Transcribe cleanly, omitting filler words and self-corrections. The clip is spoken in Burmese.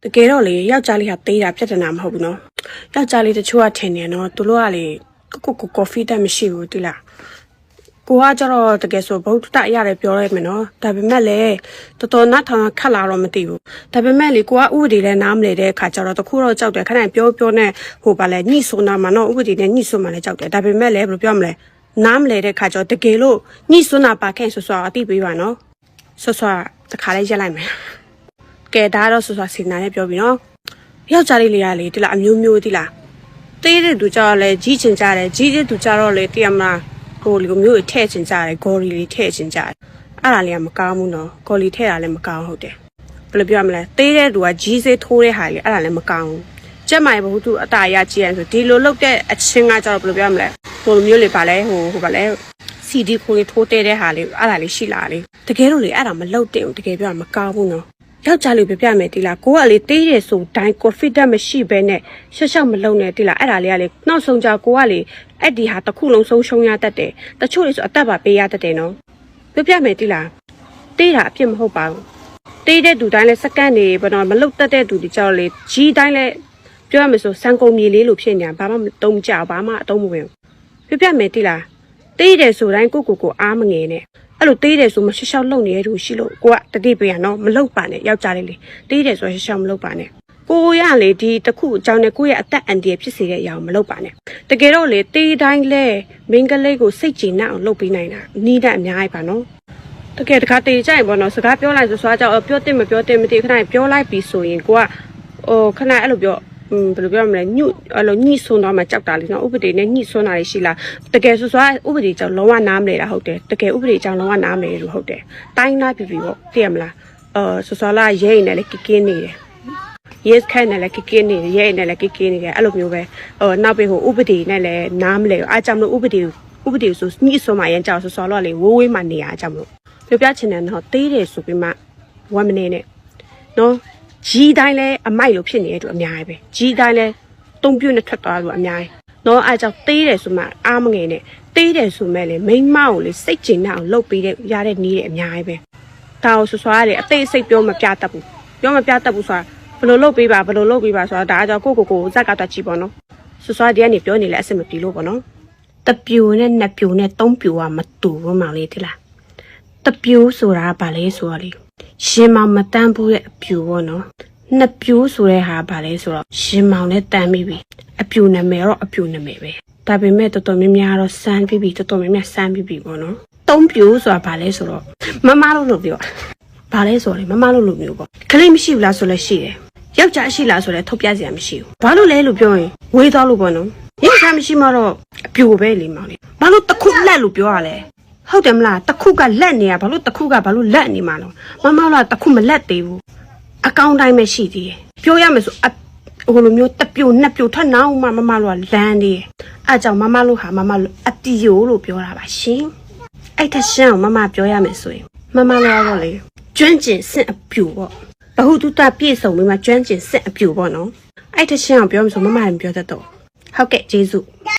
တကယ်တော့လေယောက်ျားလေးကသေးတာပြဿနာမဟုတ်ဘူးနော်ယောက်ျားလေးတချို့ကထင်တယ်နော်သူတို့ကလေကိုကော်ဖီတက်မရှိဘူးတိလားကိုကကျတော့တကယ်ဆိုဘုတ်တရတယ်ပြောရမယ်နော်ဒါပေမဲ့လေတော်တော်နားထောင်ခက်လာတော့မသိဘူးဒါပေမဲ့လေကိုကဥပဒေလည်းနားမလဲတဲ့အခါကျတော့တခုတော့ကြောက်တယ်ခဏပြောနဲ့ဟိုပါလဲညှိဆိုးနာမှာနော်ဥပဒေနဲ့ညှိဆိုးမှလည်းကြောက်တယ်ဒါပေမဲ့လေဘယ်လိုပြောမလဲနားမလဲတဲ့အခါကျတော့တကယ်လို့ညှိဆိုးနာပါခဲ့ဆိုအတိပေးပါနော်ဆောတခါလေးရက်လိုက်မယ်ကဲဒါတော့ဆောစီနာနဲ့ပြောပြီးနော်ယောက်ျားလေးရလေဒီလားအမျိုးမျိုးဒီလားတေးတဲ့သူကြတော့လေကြီးချင်ကြတယ်ကြီးတဲ့သူကြတော့လေတည်ရမလားဟိုလိုမျိုးထည့်ချင်ကြတယ်ဂေါ်ရီလေးထည့်ချင်ကြတယ်အဲ့ဒါလေးကမကောင်းဘူးနော်ဂေါ်ရီထည့်တာလည်းမကောင်းဟုတ်တယ်ဘယ်လိုပြောမလဲတေးတဲ့သူကကြီးစေးထိုးတဲ့ဟာလေအဲ့ဒါလည်းမကောင်းဘူးကျက်မိုင်ဘုသူအတားရကြည့်ရဆိုဒီလိုလုပ်တဲ့အချင်းကကြတော့ဘယ်လိုပြောမလဲဟိုလိုမျိုးလေးပါလဲဟိုပါလဲCD ခိုးလေးထိုးတဲ့ဟာလေးအဲ့ဒါလေးရှိလာလေတကယ်လို့လေအဲ့ဒါမလုပ်တဲ့ဘူးတကယ်ပြောမကောင်းဘူးနော်ယောက်ျားလေးပြမယ်တိလားကိုကလေတေးတယ်ဆိုတိုင်း confident မရှိဘဲနဲ့ရှက်မလုံးနဲ့တိလားအဲ့ဒါလေးကလေနောက်ဆုံးကြကိုကလေအဲ့ဒီဟာတစ်ခုလုံးဆုံးရှုံးရတတ်တယ်တချို့လေဆိုအသက်ပါပေးရတတ်တယ်နော်ပြမယ်တိလားတေးတာအဖြစ်မဟုတ်ပါဘူးတေးတဲ့သူတိုင်းလဲစက္ကန့်နေဘယ်တော့မလုတ်တတ်တဲ့သူဒီကြောက်လေကြီးတိုင်းလဲပြောရမယ်ဆိုစံကုန်မြေလေးလိုဖြစ်နေတာဘာမှမတုံးကြဘာမှအတုံးမဝင်ပြမယ်တိလားတေးတယ်ဆိုတိုင်းကိုအားမငယ်နဲ့အဲ့လိုတေးတယ်ဆိုမရှောက်လုံနေတဲ့သူရှိလို့ကိုကတတိပေးရနော်မလုတ်ပါနဲ့ယောက်ျားလေးလေတေးတယ်ဆိုရှောက်မလုတ်ပါနဲ့ကိုရလေဒီတခုအကြောင်းနဲ့ကိုရဲ့အသက်အန္တရာယ်ဖြစ်စေတဲ့အရာကိုမလုတ်ပါနဲ့တကယ်တော့လေတေးတိုင်းလဲမင်းကလေးကိုစိတ်ကြည်နအောင်လုပ်ပေးနိုင်တာနီးတဲ့အများကြီးပါနော်တကယ်တခါတေးကြရင်ပေါ့နော်စကားပြောလိုက်ဆိုကြောက်ပြောတင်မပြောတင်မသိခဏပြောလိုက်ပြီဆိုရင်ကိုကခဏအဲ့လိုပြောဘယ်လိုပြောမလဲညှိအဲ့လိုညှိဆွန်းတော့မှကြောက်တာလေနော်ဥပဒေနဲ့ညှိဆွန်းတာရှိလားတကယ်ဆိုဥပဒေကြောင့်လုံးဝနားမလဲတာဟုတ်တယ်တကယ်ဥပဒေကြောင့်လုံးဝနားမလဲလို့ဟုတ်တယ်တိုင်းနာပြီပေါ့သိရမလားဆိုလာရဲနေလေကင်းနေတယ် yes ခိုင်းနေလေကင်းနေတယ်ရဲနေလေကင်းနေတယ်အဲ့လိုမျိုးပဲနောက်ပြီးဟိုဥပဒေနဲ့လည်းနားမလဲအားကြောင့်လို့ဥပဒေဆိုညှိဆွန်းမှရန်ကြောက်ဆိုလာလေဝိုးမှနေရအကြောင်းလို့ပြောပြချင်တယ်နော်သေးတယ်ဆိုပြီးမှ1 minute နဲ့နော်ကြီးတိုင်းလဲအမိုက်လို့ဖြစ်နေတဲ့သူအများကြီးပဲကြီးတိုင်းလဲတုံးပြုတ်နဲ့ထွက်သွားလို့အများကြီးနော်အားကြောင့်သေးတယ်ဆိုမှအားမငယ်နဲ့သေးတယ်ဆိုမဲ့လေမိန်းမကိုလေစိတ်ကျဉ်အောင်လုပ်ပေးတဲ့ရတဲ့နည်းတွေအများကြီးပဲဒါကိုဆွရတယ်အသေးစိတ်ပြောမပြတတ်ဘူးဆိုတာဘယ်လိုလုပ်ပေးပါဆိုတာဒါအကြောင်းကိုဇက်ကတော့ကြည့်ပေါ့နော်ဆွဒီကနေပြောနေလဲအဆင်မပြေလို့ပေါ့နော်တပြူနဲ့နှစ်ပြူနဲ့သုံးပြူကမတူဘူးမောင်လေးတိလားတပြူဆိုတာဗာလဲဆိုတော့လေရှင်မောင်မတန်းဘူးတဲ့အပြူပေါ့နော်နှစ်ပြူဆိုတဲ့ဟာဗာလဲဆိုတော့ရှင်မောင်နဲ့တန်းပြီးပြီအပြူနာမည်တော့အပြူနာမည်ပဲဒါပေမဲ့တော်တော်များများတော့စမ်းပြီးပြီတော်တော်များများစမ်းပြီးပြီပေါ့နော်သုံးပြူဆိုတာဗာလဲဆိုတော့မမလို့ပြောဗာလဲဆိုတော့မမလို့မျိုးပေါ့ခလေးမရှိဘူးလားဆိုလဲရှိတယ်ယောက်ျားရှိလားဆိုလဲထုတ်ပြစရာမရှိဘူးဘာလို့လဲလို့ပြောရင်ဝေးသွားလို့ပေါ့နော်ယောက်ျားမရှိမှတော့အပြူပဲလေမောင်လေးဘာလို့တခုလက်လို့ပြောရလဲဟုတ်တယ်မလားတခုကလက်နေရဘာလို့တခုကဘာလို့လက်နေမှာလဲမမကတခုမလက်သေးဘူးအကောင့်တိုင်းပဲရှိသေးတယ်ပြောရမယ်ဆိုဟိုလိုမျိုးတပြိုနှစ်ပြိုထက်နောက်မှမမလို့ကလမ်းသေးတယ်အဲကြောင့်မမလို့ဟာမမလို့အတီယိုလို့ပြောတာပါရှင်အဲ့ထက်ရှင်းအောင်မမပြောရမယ်ဆိုရင်မမလို့တော့လေကျွမ်းကျင်စစ်အပြူပေါ့ဘဟုတုတပြည့်စုံပြီးမှကျွမ်းကျင်စစ်အပြူပေါ့နော်အဲ့ထက်ရှင်းအောင်ပြောမှဆိုမမလည်းပြောတတ်တော့ဟုတ်ကဲ့ကျေးဇူး